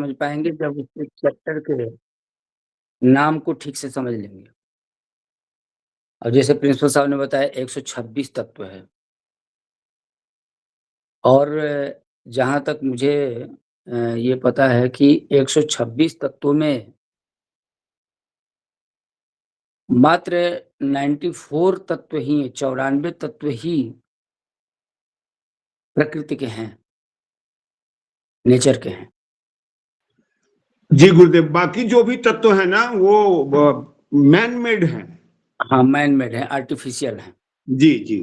समझ पाएँगे जब उसके चैप्टर के नाम को ठीक से समझ लेंगे। और जैसे प्रिंसिपल साहब ने बताया 126 तत्व है और जहाँ तक मुझे ये पता है कि 126 तत्वों में मात्र 94 तत्व ही 94 तत्व ही प्रकृति के हैं, नेचर के हैं। जी गुरुदेव, बाकी जो भी तत्व है ना वो मैन मेड है। हाँ, मैन मेड है, आर्टिफिशियल है। जी जी।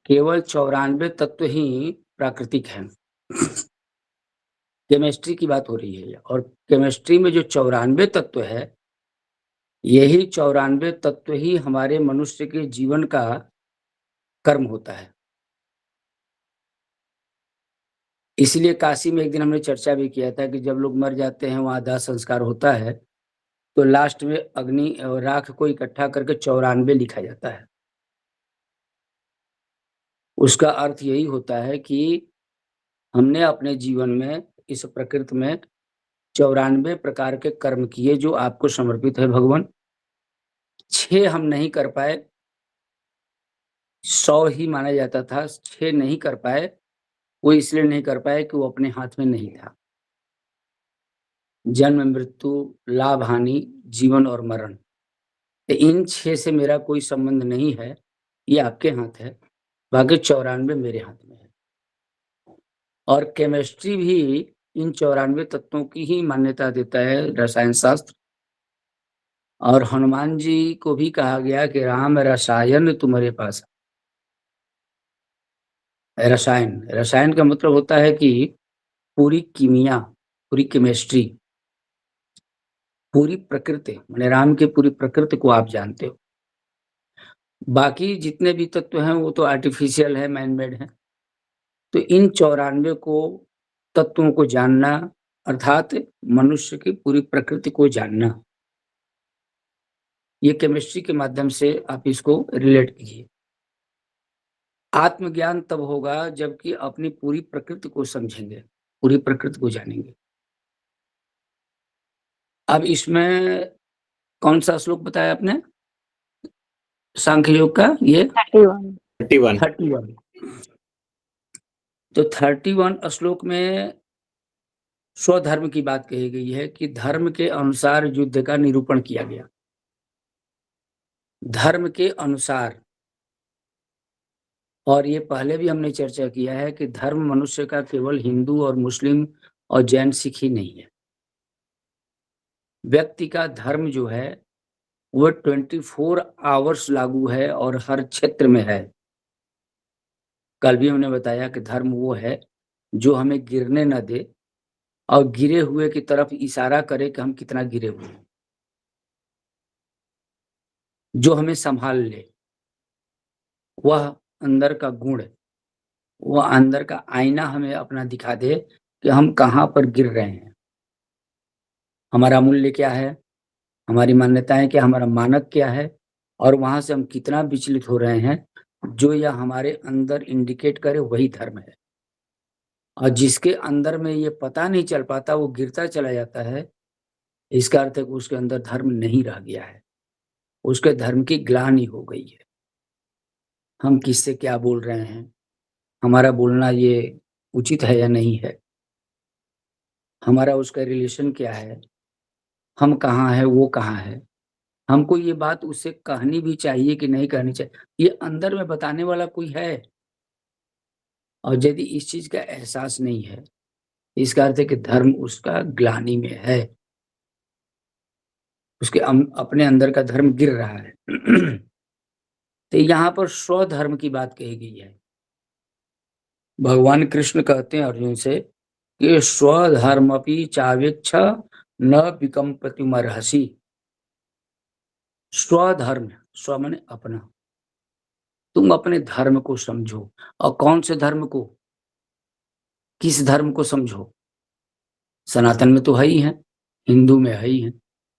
केवल 94 तत्व ही प्राकृतिक हैं। केमिस्ट्री की बात हो रही है और केमिस्ट्री में जो 94 तत्व है, यही 94 तत्व ही हमारे मनुष्य के जीवन का कर्म होता है। इसलिए काशी में एक दिन हमने चर्चा भी किया था कि जब लोग मर जाते हैं, वहाँ दाह संस्कार होता है, तो लास्ट में अग्नि और राख को इकट्ठा करके 94 लिखा जाता है। उसका अर्थ यही होता है कि हमने अपने जीवन में इस प्रकृति में 94 प्रकार के कर्म किए जो आपको समर्पित है भगवान। 6 हम नहीं कर पाए, 100 ही माना जाता था, 6 नहीं कर पाए, वो इसलिए नहीं कर पाए कि वो अपने हाथ में नहीं था। जन्म, मृत्यु, लाभ, हानि, जीवन और मरण। तो इन 6 से मेरा कोई संबंध नहीं है, ये आपके हाथ है, बाकी 94 मेरे हाथ में है। और केमिस्ट्री भी इन 94 तत्वों की ही मान्यता देता है, रसायन शास्त्र। और हनुमान जी को भी कहा गया कि राम रसायन तुम्हारे पास है। रसायन, रसायन का मतलब होता है कि पूरी कीमिया, पूरी केमिस्ट्री, पूरी प्रकृति, माने राम की पूरी प्रकृति को आप जानते हो। बाकी जितने भी तत्व हैं वो तो आर्टिफिशियल है, मैन मेड है। तो इन 94 को तत्वों को जानना अर्थात मनुष्य की पूरी प्रकृति को जानना, ये केमिस्ट्री के माध्यम से आप इसको रिलेट कीजिए। आत्मज्ञान तब होगा जबकि अपनी पूरी प्रकृति को समझेंगे, पूरी प्रकृति को जानेंगे। अब इसमें कौन-सा श्लोक बताया आपने? सांख्य योग का ये 31 31 तो 31 श्लोक में स्वधर्म की बात कही गई है कि धर्म के अनुसार युद्ध का निरूपण किया गया। धर्म के अनुसार, और ये पहले भी हमने चर्चा किया है कि धर्म मनुष्य का केवल हिंदू और मुस्लिम और जैन सिख ही नहीं है। व्यक्ति का धर्म जो है वो 24 आवर्स लागू है और हर क्षेत्र में है। कल भी हमने बताया कि धर्म वो है जो हमें गिरने न दे और गिरे हुए की तरफ इशारा करे कि हम कितना गिरे हुए हैं। जो हमें संभाल ले, वह अंदर का गुण, वह अंदर का आईना हमें अपना दिखा दे कि हम कहाँ पर गिर रहे हैं। हमारा मूल्य क्या है? हमारी मान्यताएँ क्या, हमारा मानक क्या है और वहाँ से हम कितना विचलित हो रहे हैं, जो यह हमारे अंदर इंडिकेट करे वही धर्म है। और जिसके अंदर में ये पता नहीं चल पाता, वो गिरता चला जाता है, इसका अर्थ है कि उसके अंदर धर्म नहीं रह गया है, उसके धर्म की ग्लानि हो गई है। हम किससे क्या बोल रहे हैं, हमारा बोलना ये उचित है या नहीं है, हमारा उसका रिलेशन क्या है, हम कहाँ हैं, वो कहाँ है। हमको ये बात उससे कहनी भी चाहिए कि नहीं कहनी चाहिए, ये अंदर में बताने वाला कोई है। और यदि इस चीज़ का एहसास नहीं है, इसका अर्थ है कि धर्म उसका ग्लानि में है, उसके अपने अंदर का धर्म गिर रहा है। तो यहाँ पर स्वधर्म की बात कही गई है। भगवान कृष्ण कहते हैं अर्जुन से कि स्वधर्मपि चावेक्ष न विकम्पतिमर्हसि। स्वधर्म, स्व माने अपना, तुम अपने धर्म को समझो। और कौन से धर्म को, किस धर्म को समझो? सनातन में तो है ही है, हिंदू में है ही है,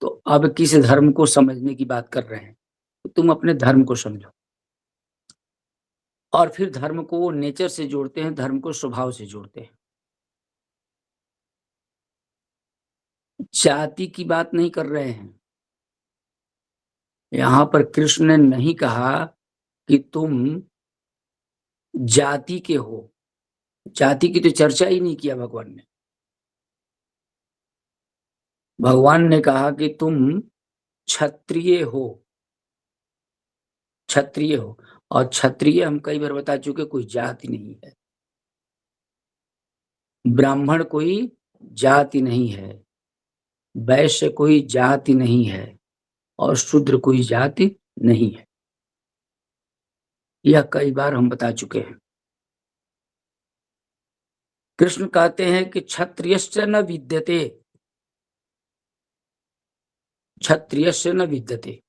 तो अब किस धर्म को समझने की बात कर रहे हैं? तो तुम अपने धर्म को समझो। और फिर धर्म को वो नेचर से जोड़ते हैं, धर्म को स्वभाव से जोड़ते हैं। जाति की बात नहीं कर रहे हैं। यहाँ पर कृष्ण ने नहीं कहा कि तुम जाति के हो। जाति की तो चर्चा ही नहीं किया भगवान ने। भगवान ने कहा कि तुम क्षत्रिय हो। क्षत्रिय हो, और क्षत्रिय हम कई बार बता चुके कोई जाति नहीं है। ब्राह्मण कोई जाति नहीं है, वैश्य कोई जाति नहीं है, और शूद्र कोई जाति नहीं है। यह कई बार हम बता चुके हैं। कृष्ण कहते हैं कि क्षत्रियस्य न विद्यते, क्षत्रियस्य न विद्यते,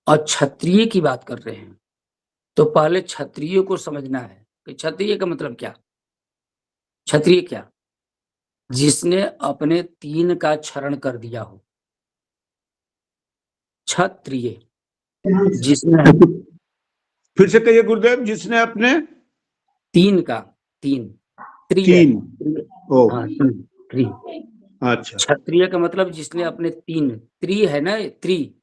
और क्षत्रिय की बात कर रहे हैं। तो पहले क्षत्रिय को समझना है कि क्षत्रिय का मतलब क्या। क्षत्रिय क्या? जिसने अपने 3 का क्षरण कर दिया हो। क्षत्रिय जिसने फिर से कहिए गुरुदेव, जिसने अपने 3 का 3 त्रि है। 3 ओ हाँ, त्रि। अच्छा क्षत्रिय का मतलब जिसने अपने 3 त्रि है ना, त्रि।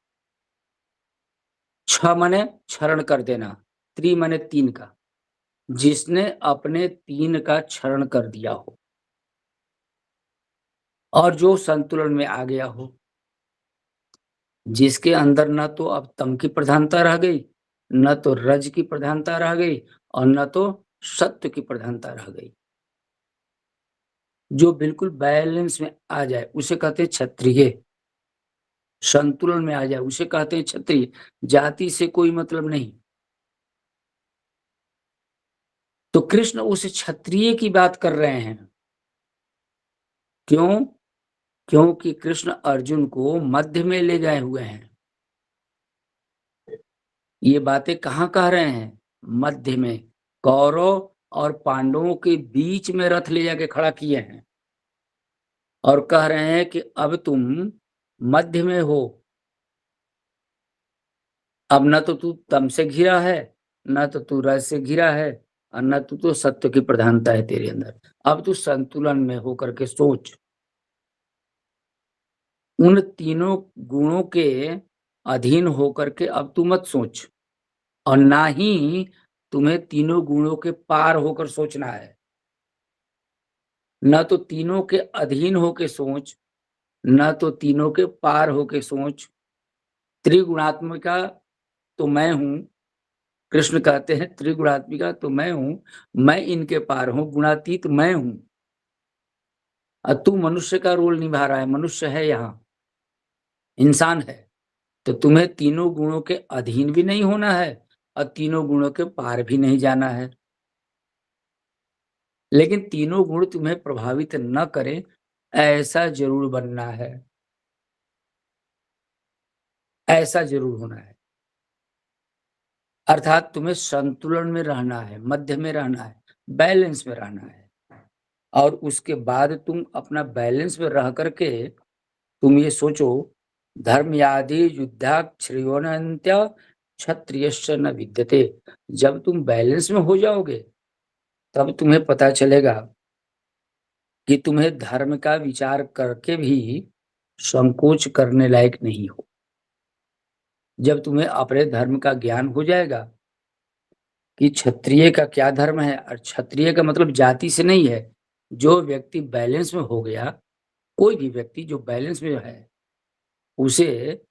छ माने क्षरण कर देना, त्रि माने 3 का। जिसने अपने 3 का क्षरण कर दिया हो और जो संतुलन में आ गया हो, जिसके अंदर न तो अब तम की प्रधानता रह गई, न तो रज की प्रधानता रह गई, और न तो सत्व की प्रधानता रह गई। जो बिल्कुल बैलेंस में आ जाए उसे कहते हैं क्षत्रिय। संतुलन में आ जाए उसे कहते हैं क्षत्रिय। जाति से कोई मतलब नहीं। तो कृष्ण उस क्षत्रिय की बात कर रहे हैं। क्यों? क्योंकि कृष्ण अर्जुन को मध्य में ले गए हुए हैं। ये बातें कहाँ कह रहे हैं? मध्य में, कौरव और पांडवों के बीच में रथ ले जाके खड़ा किए हैं और कह रहे हैं कि अब तुम मध्य में हो। अब न तो तू तम से घिरा है, न तो तू रज से घिरा है, और न तो सत्य की प्रधानता है तेरे अंदर। अब तू संतुलन में होकर के सोच। उन तीनों गुणों के अधीन होकर के अब तू मत सोच, और ना ही तुम्हें तीनों गुणों के पार होकर सोचना है। न तो तीनों के अधीन होके सोच, न तो तीनों के पार होके सोच। त्रिगुणात्मिका तो मैं हूँ। कृष्ण कहते हैं त्रिगुणात्मिका तो मैं हूँ, मैं इनके पार हूँ, गुणातीत मैं हूँ। और तू मनुष्य का रोल निभा रहा है, मनुष्य है यहाँ, इंसान है। तो तुम्हें तीनों गुणों के अधीन भी नहीं होना है और तीनों गुणों के पार भी नहीं जाना है। लेकिन तीनों गुण तुम्हें प्रभावित न करें ऐसा जरूर बनना है, ऐसा जरूर होना है। अर्थात तुम्हें संतुलन में रहना है, मध्य में रहना है, बैलेंस में रहना है। और उसके बाद तुम अपना बैलेंस में रह करके तुम ये सोचो, धर्मयादि युद्धाक्षरयोनन्त्य क्षत्रियस्य न विद्यते। जब तुम बैलेंस में हो जाओगे तब तुम्हें पता चलेगा कि तुम्हें धर्म का विचार करके भी संकोच करने लायक नहीं हो। जब तुम्हें अपने धर्म का ज्ञान हो जाएगा कि क्षत्रिय का क्या धर्म है, और क्षत्रिय का मतलब जाति से नहीं है। जो व्यक्ति बैलेंस में हो गया, कोई भी व्यक्ति जो बैलेंस में है, उसे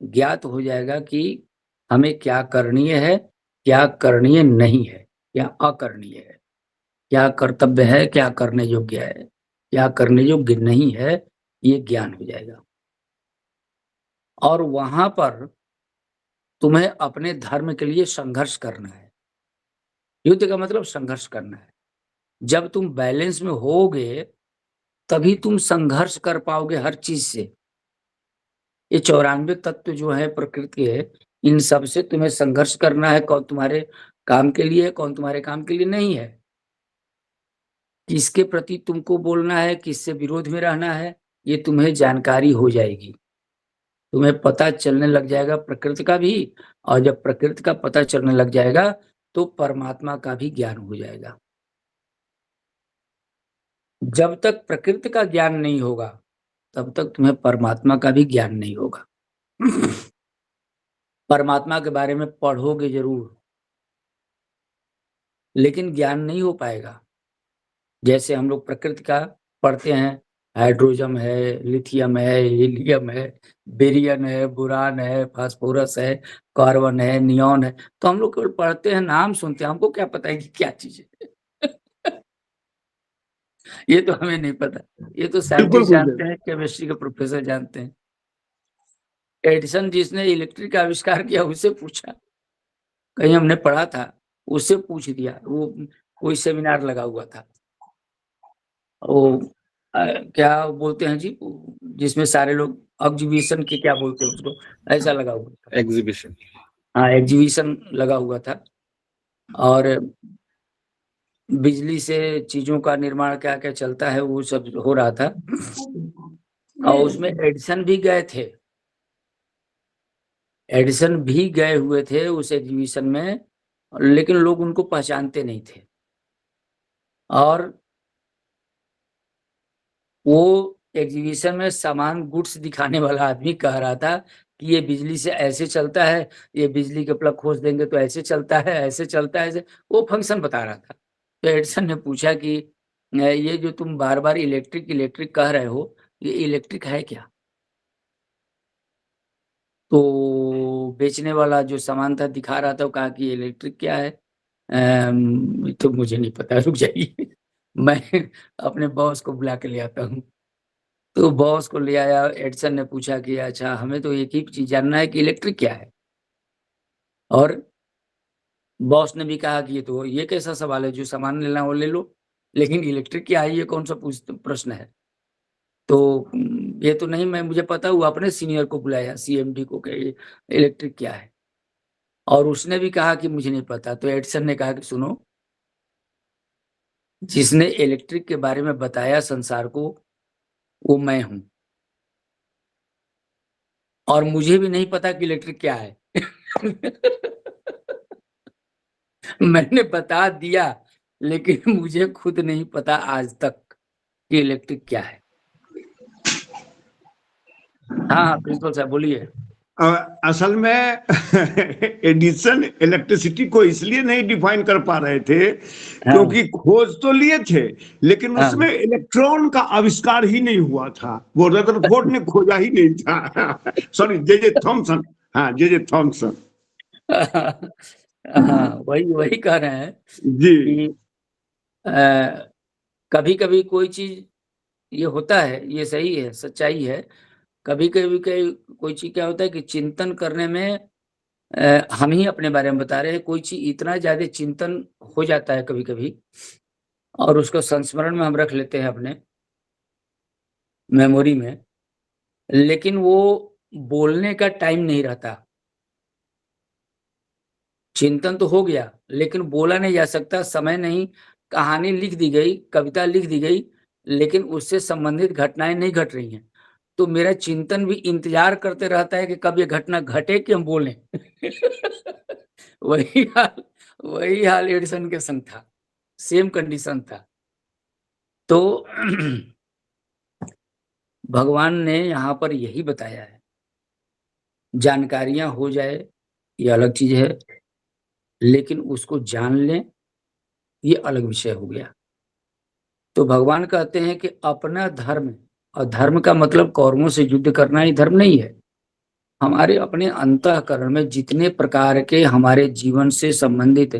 ज्ञात हो जाएगा कि हमें क्या करणीय है, क्या करणीय नहीं है, क्या अकरणीय है, क्या कर्तव्य है, क्या करने योग्य है, क्या करने योग्य नहीं है। ये ज्ञान हो जाएगा और वहां पर तुम्हें अपने धर्म के लिए संघर्ष करना है। युद्ध का मतलब संघर्ष करना है। जब तुम बैलेंस में होगे तभी तुम संघर्ष कर पाओगे हर चीज से। ये 94 तत्व जो है प्रकृति के, इन सब से तुम्हें संघर्ष करना है। कौन तुम्हारे काम के लिए है, कौन तुम्हारे काम के लिए नहीं है। किसके प्रति तुमको बोलना है, किससे विरोध में रहना है, ये तुम्हें जानकारी हो जाएगी। तुम्हें पता चलने लग जाएगा प्रकृति का भी, और जब प्रकृति का पता चलने लग जाएगा तो परमात्मा का भी ज्ञान हो जाएगा। जब तक प्रकृति का ज्ञान नहीं होगा तब तक तुम्हें परमात्मा का भी ज्ञान नहीं होगा। परमात्मा के बारे में पढ़ोगे ज़रूर, लेकिन ज्ञान नहीं हो पाएगा। जैसे हम लोग प्रकृति का पढ़ते हैं, हाइड्रोजन है, लिथियम है, हीलियम है, बेरियम है, बोरान है, फास्फोरस है, कार्बन है, नियॉन है, तो हम लोग केवल पढ़ते हैं, नाम सुनते हैं, हमको क्या पता है कि क्या चीज़ है? ये तो हमें नहीं पता, ये तो बिल्कुल साइंटिस्ट गुरुदेव। जानते हैं, केमिस्ट्री के प्रोफेसर जानते हैं। एडिसन जिसने इलेक्ट्रिक का आविष्कार किया उससे पूछा, कहीं हमने पढ़ा था, उससे पूछ दिया, वो कोई सेमिनार लगा हुआ था। वो क्या बोलते हैं जी, जिसमें सारे लोग एग्जीबिशन के क्या बोलते हैं उसको, ऐसा लगा हुआ था। एग्जीबिशन। हाँ, एग्जीबिशन लगा हुआ था और बिजली से चीज़ों का निर्माण क्या-क्या चलता है वो सब हो रहा था और उसमें एडिसन भी गए थे। एडिसन भी गए हुए थे उस एग्जीबिशन में, लेकिन लोग उनको पहचानते नहीं थे और वो एग्जीबिशन में सामान गुड्स दिखाने वाला आदमी कह रहा था कि ये बिजली से ऐसे चलता है, ये बिजली के प्लग खोस देंगे तो ऐसे चलता है, ऐसे चलता है, ऐसे वो फंक्शन बता रहा था। तो एडिसन ने पूछा कि ये जो तुम बार-बार इलेक्ट्रिक, इलेक्ट्रिक कह रहे हो, ये इलेक्ट्रिक है क्या? तो बेचने वाला जो सामान था दिखा रहा था, वो कहा कि इलेक्ट्रिक क्या है? ये तो मुझे नहीं पता, रुक जाइए मैं अपने बॉस को बुला के ले आता हूँ। तो बॉस को ले आया, एडिसन ने पूछा कि अच्छा हमें तो एक ही चीज़ जानना है कि इलेक्ट्रिक क्या है? और बॉस ने भी कहा कि ये कैसा सवाल है, जो सामान लेना हो ले लो, लेकिन इलेक्ट्रिक क्या है ये कौन-सा प्रश्न है? तो ये तो नहीं मैं मुझे पता हुआ अपने सीनियर को बुलाया सीएमडी को कि इलेक्ट्रिक क्या है? और उसने भी कहा कि मुझे नहीं पता, तो एडिसन ने कहा कि सुनो, जिसने इलेक्ट्रिक के बारे में बताया संसार को, वो मैं हूँ और मुझे भी नहीं पता कि इलेक्ट्रिक क्या है। मैंने बता दिया, लेकिन मुझे खुद नहीं पता आज तक कि इलेक्ट्रिक क्या है। हाँ, हाँ, प्रिंसिपल साहब बोलिए। असल में एडिसन इलेक्ट्रिसिटी को इसलिए नहीं डिफाइन कर पा रहे थे हाँ, क्योंकि खोज तो लिए थे, लेकिन हाँ। उसमें इलेक्ट्रॉन का आविष्कार ही नहीं हुआ था। वो रदरफोर्ड ने खोजा ही नहीं था। सॉरी, जे जे थॉमसन। हाँ, जे जे थॉमसन। हाँ, वही कह रहे हैं जी। कि कभी-कभी कोई चीज़ ये होता है, ये सही है, सच्चाई है। कभी-कभी कोई चीज़ क्या होता है कि चिंतन करने में हम ही अपने बारे में बता रहे हैं, कोई चीज़ इतना ज़्यादा चिंतन हो जाता है कभी-कभी और उसको संस्मरण में हम रख लेते हैं अपने मेमोरी में, लेकिन वो बोलने का टाइम नहीं रहता। चिंतन तो हो गया, लेकिन बोला नहीं जा सकता, समय नहीं, कहानी लिख दी गई, कविता लिख दी गई, लेकिन उससे संबंधित घटनाएँ नहीं घट रही हैं। तो मेरा चिंतन भी इंतज़ार करते रहता है कि कब ये घटना घटे कि हम बोलें। वही हाल वही हाल एडिसन के संग था, सेम कंडीशन था। तो भगवान ने यहाँ पर यही बताया है, जानकारियाँ हो जाए, ये अलग चीज़ है, लेकिन उसको जान लें, ये अलग विषय हो गया। तो भगवान कहते हैं कि अपना धर्म और धर्म का मतलब कौरवों से युद्ध करना ही धर्म नहीं है। हमारे अपने अंतःकरण में जितने प्रकार के हमारे जीवन से संबंधित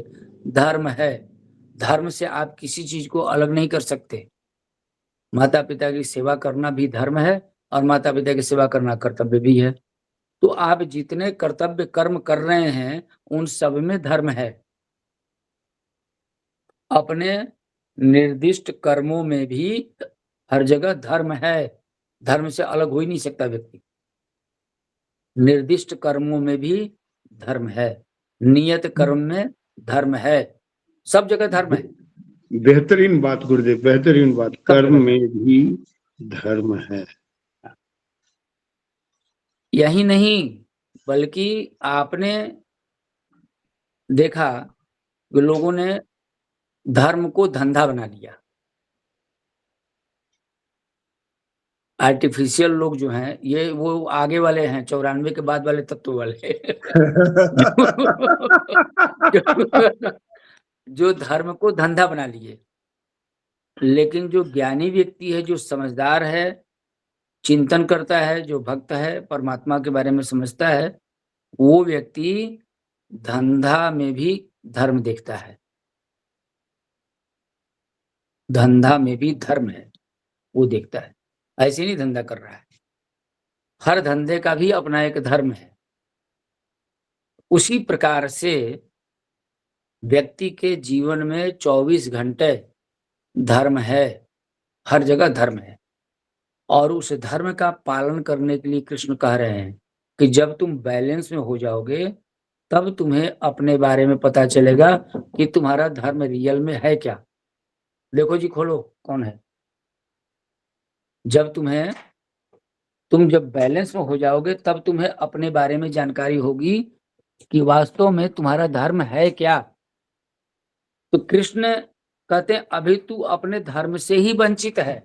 धर्म है, धर्म से आप किसी चीज़ को अलग नहीं कर सकते। माता-पिता की सेवा करना भी धर्म है और माता-पिता की सेवा करना कर्तव्य भी है। तो आप जितने कर्तव्य कर्म कर रहे हैं, उन सब में धर्म है। अपने निर्दिष्ट कर्मों में भी हर जगह धर्म है। धर्म से अलग हो ही नहीं सकता व्यक्ति। निर्दिष्ट कर्मों में भी धर्म है। नियत कर्म में धर्म है। सब जगह धर्म है, बेहतरीन बात गुरुदेव, बेहतरीन बात। सब कर्म जगह धर्म। में भी धर्म है। यही नहीं, बल्कि आपने देखा कि लोगों ने धर्म को धंधा बना लिया। आर्टिफिशियल लोग जो हैं, ये वो आगे वाले हैं, 94 के बाद वाले तत्व वाले जो जो धर्म को धंधा बना लिए। लेकिन जो ज्ञानी व्यक्ति है, जो समझदार है, चिंतन करता है, जो भक्त है, परमात्मा के बारे में समझता है, वो व्यक्ति धंधा में भी धर्म देखता है। धंधा में भी धर्म है, वो देखता है। ऐसे नहीं धंधा कर रहा है। हर धंधे का भी अपना एक धर्म है। उसी प्रकार से व्यक्ति के जीवन में 24 घंटे धर्म है, हर जगह धर्म है। और उस धर्म का पालन करने के लिए कृष्ण कह रहे हैं कि जब तुम बैलेंस में हो जाओगे, तब तुम्हें अपने बारे में पता चलेगा कि तुम्हारा धर्म रियल में है क्या। देखो जी, खोलो, कौन है? जब तुम जब बैलेंस में हो जाओगे, तब तुम्हें अपने बारे में जानकारी होगी कि वास्तव में तुम्हारा धर्म है क्या। तो कृष्ण कहते हैं, अभी तू अपने धर्म से ही वंचित है।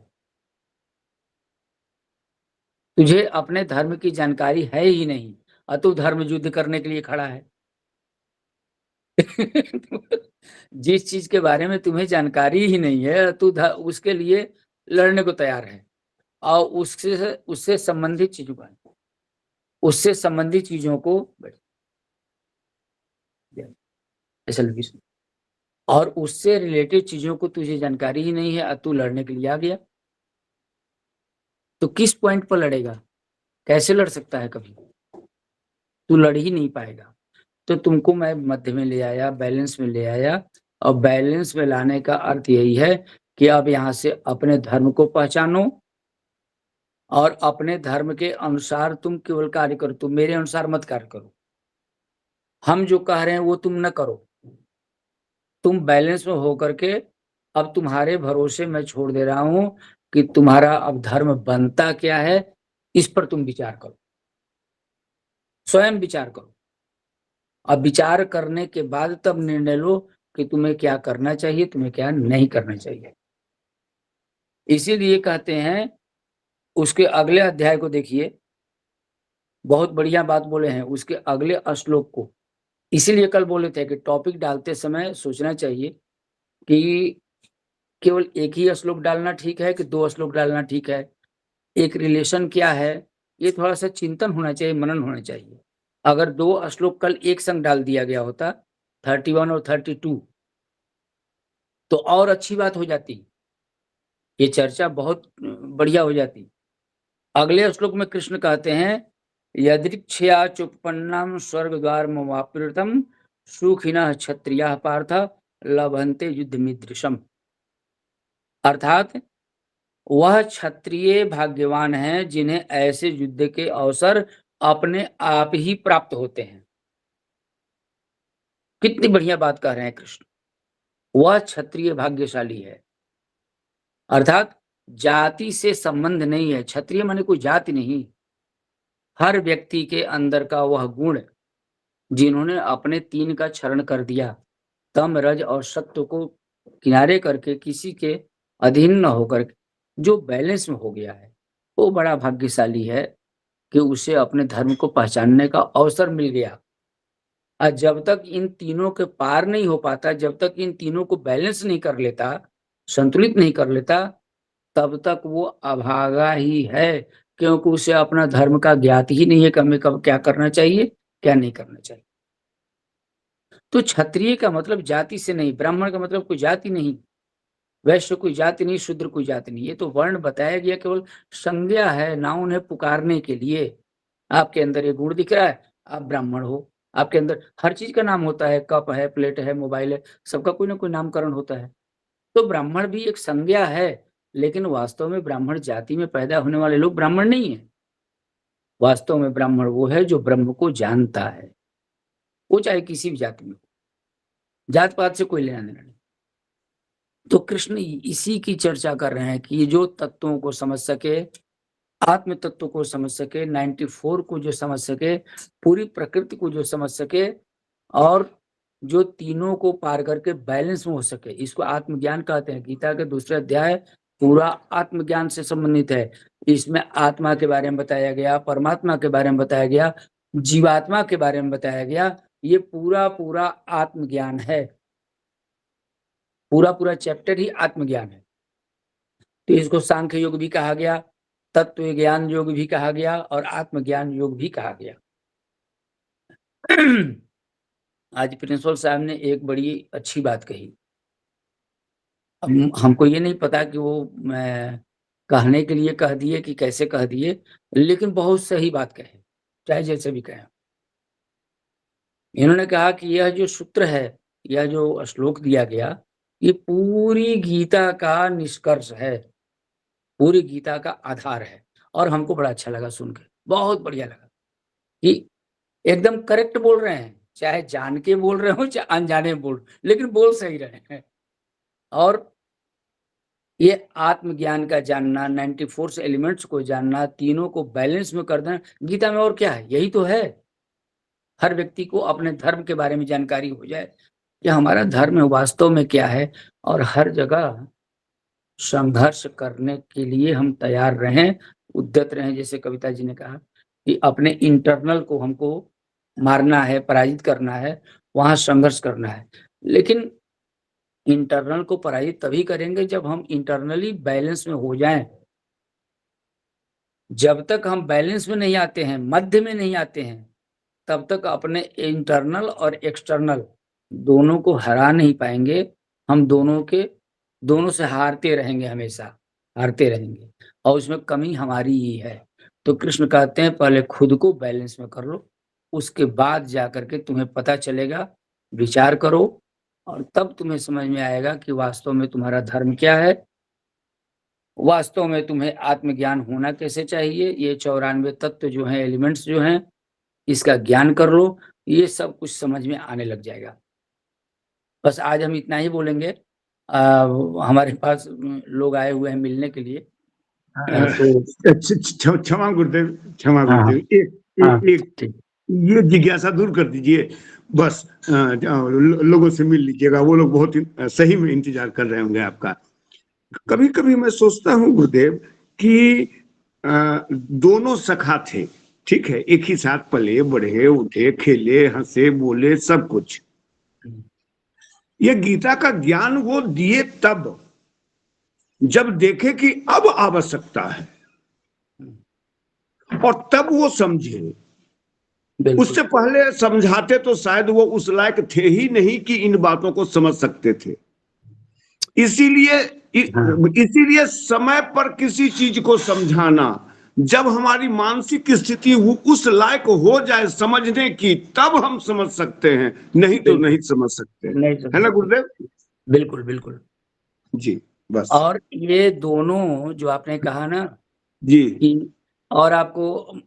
तुझे अपने धर्म की जानकारी है ही नहीं, और तू धर्म युद्ध करने के लिए खड़ा है। जिस चीज के बारे में तुम्हें जानकारी ही नहीं है, तू उसके लिए लड़ने को तैयार है। और उससे संबंधित चीजों को ऐसा लगी, और उससे रिलेटेड चीजों को तुझे जानकारी ही नहीं है, और तू लड़ने के लिए आ गया। तो किस पॉइंट पर लड़ेगा? कैसे लड़ सकता है? कभी तू लड़ ही नहीं पाएगा। तो तुमको मैं मध्य में ले आया, बैलेंस में ले आया। और बैलेंस में लाने का अर्थ यही है कि अब यहाँ से अपने धर्म को पहचानो, और अपने धर्म के अनुसार तुम केवल कार्य करो। तुम मेरे अनुसार मत कार्य करो। हम जो कह रहे हैं वो तुम न करो। तुम बैलेंस में होकर के, अब तुम्हारे भरोसे मैं छोड़ दे रहा हूं कि तुम्हारा अब धर्म बनता क्या है, इस पर तुम विचार करो। स्वयं विचार करो। अब विचार करने के बाद तब निर्णय लो कि तुम्हें क्या करना चाहिए, तुम्हें क्या नहीं करना चाहिए। इसीलिए कहते हैं, उसके अगले अध्याय को देखिए, बहुत बढ़िया बात बोले हैं उसके अगले श्लोक को। इसीलिए कल बोले थे कि टॉपिक डालते समय सोचना चाहिए कि केवल एक ही श्लोक डालना ठीक है कि 2 श्लोक डालना ठीक है, एक रिलेशन क्या है, ये थोड़ा सा चिंतन होना चाहिए, मनन होना चाहिए। अगर 2 श्लोक कल एक संग डाल दिया गया होता, 31 और 32, तो और अच्छी बात हो जाती, ये चर्चा बहुत बढ़िया हो जाती। अगले श्लोक में कृष्ण कहते हैं, यदृच्छया चुपन्नम स्वर्ग द्वार मवाप्यृतम सुखिनः क्षत्रियाः पार्थ लभन्ते युद्धमीदृशम। अर्थात वह क्षत्रिय भाग्यवान हैं जिन्हें ऐसे युद्ध के अवसर अपने आप ही प्राप्त होते हैं। कितनी बढ़िया बात कह रहे हैं कृष्ण। वह क्षत्रिय भाग्यशाली है, अर्थात जाति से संबंध नहीं है। क्षत्रिय माने कोई जाति नहीं, हर व्यक्ति के अंदर का वह गुण जिन्होंने अपने 3 का क्षरण कर दिया, तम रज और सत्व को किनारे करके किसी के अधीन न होकर जो बैलेंस में हो गया है, वो बड़ा भाग्यशाली है कि उसे अपने धर्म को पहचानने का अवसर मिल गया। और जब तक इन तीनों के पार नहीं हो पाता, जब तक इन तीनों को बैलेंस नहीं कर लेता, संतुलित नहीं कर लेता, तब तक वो अभागा ही है, क्योंकि उसे अपना धर्म का ज्ञात ही नहीं है कि हमें कब क्या करना चाहिए, क्या नहीं करना चाहिए। तो क्षत्रिय का मतलब जाति से नहीं, ब्राह्मण का मतलब कोई जाति नहीं, वैश्य कोई जाति नहीं, शूद्र कोई जाति नहीं। ये तो वर्ण बताया गया, केवल संज्ञा है, नाउन है पुकारने के लिए। आपके अंदर ये गुण दिख रहा है, आप ब्राह्मण हो। आपके अंदर हर चीज का नाम होता है, कप है, प्लेट है, मोबाइल है, सबका कोई ना कोई नामकरण होता है। तो ब्राह्मण भी एक संज्ञा है, लेकिन वास्तव में ब्राह्मण जाति में पैदा होने वाले लोग ब्राह्मण नहीं है। वास्तव में ब्राह्मण वो है जो ब्रह्म को जानता है, वो चाहे किसी भी जाति में हो, जात पात से कोई लेना देना नहीं। तो कृष्ण इसी की चर्चा कर रहे हैं कि ये जो तत्वों को समझ सके, आत्म तत्व को समझ सके, 94 को जो समझ सके, पूरी प्रकृति को जो समझ सके, और जो तीनों को पार करके बैलेंस में हो सके, इसको आत्मज्ञान कहते हैं। गीता के दूसरे अध्याय पूरा आत्मज्ञान से संबंधित है। इसमें आत्मा के बारे में बताया गया, परमात्मा के बारे में बताया गया, जीवात्मा के बारे में बताया गया। ये पूरा आत्मज्ञान है। पूरा चैप्टर ही आत्मज्ञान है। तो इसको सांख्य योग भी कहा गया, तत्व ज्ञान योग भी कहा गया और आत्मज्ञान योग भी कहा गया। आज प्रिंसिपल साहब ने एक बड़ी अच्छी बात कही। अब हमको ये नहीं पता कि वो कहने के लिए कह दिए कि कैसे कह दिए, लेकिन बहुत सही बात कहे, चाहे जैसे भी कहें। इन्होंने कहा कि यह जो सूत्र है, यह जो श्लोक दिया गया, ये पूरी गीता का निष्कर्ष है, पूरी गीता का आधार है। और हमको बड़ा अच्छा लगा सुन के, बहुत बढ़िया लगा कि एकदम करेक्ट बोल रहे हैं, चाहे जान के बोल रहे हो चाहे अनजाने बोल, लेकिन बोल सही रहे हैं। और ये आत्मज्ञान का जानना, 94 एलिमेंट्स को जानना, तीनों को बैलेंस में कर देना, गीता में और क्या है? यही तो है। हर व्यक्ति को अपने धर्म के बारे में जानकारी हो जाए कि हमारा धर्म वास्तव में क्या है, और हर जगह संघर्ष करने के लिए हम तैयार रहें, उद्यत रहें। जैसे कविता जी ने कहा कि अपने इंटरनल को हमको मारना है, पराजित करना है, वहां संघर्ष करना है। लेकिन इंटरनल को पराजित तभी करेंगे जब हम इंटरनली बैलेंस में हो जाएं। जब तक हम बैलेंस में नहीं आते हैं, मध्य में नहीं आते हैं, तब तक अपने इंटरनल और एक्सटर्नल दोनों को हरा नहीं पाएंगे। हम दोनों से हारते रहेंगे, हमेशा हारते रहेंगे, और उसमें कमी हमारी ही है। तो कृष्ण कहते हैं पहले खुद को बैलेंस में कर लो, उसके बाद जाकर के तुम्हें पता चलेगा, विचार करो, और तब तुम्हें समझ में आएगा कि वास्तव में तुम्हारा धर्म क्या है, वास्तव में तुम्हें आत्मज्ञान होना कैसे चाहिए। ये 94 तत्व जो हैं, एलिमेंट्स जो हैं, इसका ज्ञान कर लो, ये सब कुछ समझ में आने लग जाएगा। बस आज हम इतना ही बोलेंगे। हमारे पास लोग आए हुए हैं मिलने के लिए, तो क्षमा गुरुदेव, क्षमा हाँ गुरुदेव, एक ये जिज्ञासा दूर कर दीजिए, बस लोगों से मिल लीजिएगा, वो लोग बहुत सही में इंतजार कर रहे होंगे आपका। कभी कभी मैं सोचता हूँ गुरुदेव कि दोनों सखा थे, ठीक है, एक ही साथ पले बढ़े, उठे, खेले, हंसे, बोले, सब कुछ। ये गीता का ज्ञान वो दिए तब जब देखे कि अब आवश्यकता है, और तब वो समझे। उससे पहले समझाते तो शायद वो उस लायक थे ही नहीं कि इन बातों को समझ सकते थे। इसीलिए समय पर किसी चीज को समझाना, जब हमारी मानसिक स्थिति उस लायक हो जाए समझने की, तब हम समझ सकते हैं, नहीं तो नहीं समझ सकते, है ना गुरुदेव? बिल्कुल बिल्कुल जी, बस। और ये दोनों जो आपने कहा ना जी, कि और आपको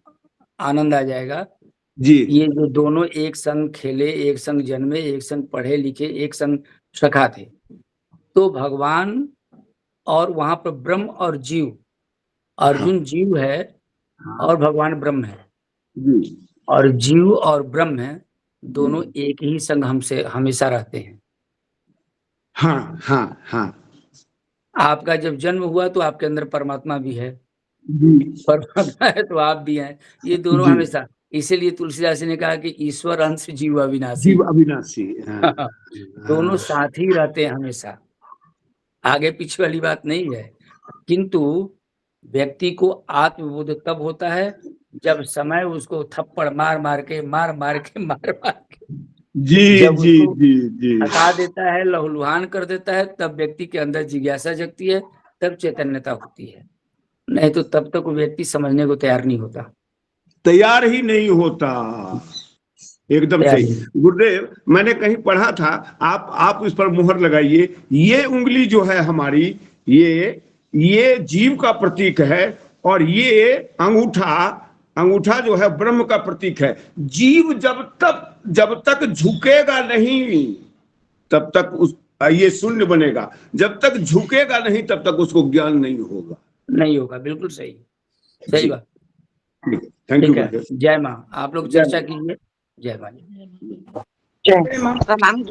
आनंद आ जाएगा जी, ये जो दोनों एक संग खेले, एक संग जन्मे, एक संग पढ़े लिखे, एक संग सखा थे, तो भगवान और वहां पर ब्रह्म और जीव, अर्जुन जीव है और भगवान ब्रह्म है, और जीव और ब्रह्म है, दोनों एक ही संग हमसे हमेशा रहते हैं। हाँ हाँ हाँ। आपका जब जन्म हुआ तो आपके अंदर परमात्मा भी है, परमात्मा है तो आप भी हैं, ये दोनों हमेशा। इसीलिए तुलसीदास ने कहा कि ईश्वर अंश जीव अविनाशी, जीव अविनाशी। दोनों साथ ही रहते हैं हमेशा, आगे पीछे वाली बात नहीं है। किंतु व्यक्ति को आत्मबोध तब होता है जब समय उसको थप्पड़ मार के जी जब जी उसको जी जी हटा देता है, लहूलुहान कर देता है, तब व्यक्ति के अंदर जिज्ञासा जगती है, तब चैतन्यता होती है। नहीं तो तब तक वो व्यक्ति समझने को तैयार नहीं होता, तैयार ही नहीं होता। एकदम सही गुरुदेव, मैंने कहीं पढ़ा था, आप इस पर मुहर लगाइए, ये उंगली जो है हमारी, ये जीव का प्रतीक है, और ये अंगूठा जो है ब्रह्म का प्रतीक है। जीव जब तक झुकेगा नहीं तब तक ये शून्य बनेगा, जब तक झुकेगा नहीं तब तक उसको ज्ञान नहीं होगा। बिल्कुल सही, सही बात। Thank you. जय माँ। आप लोग चर्चा कीजिए। जय माँ। प्रणाम।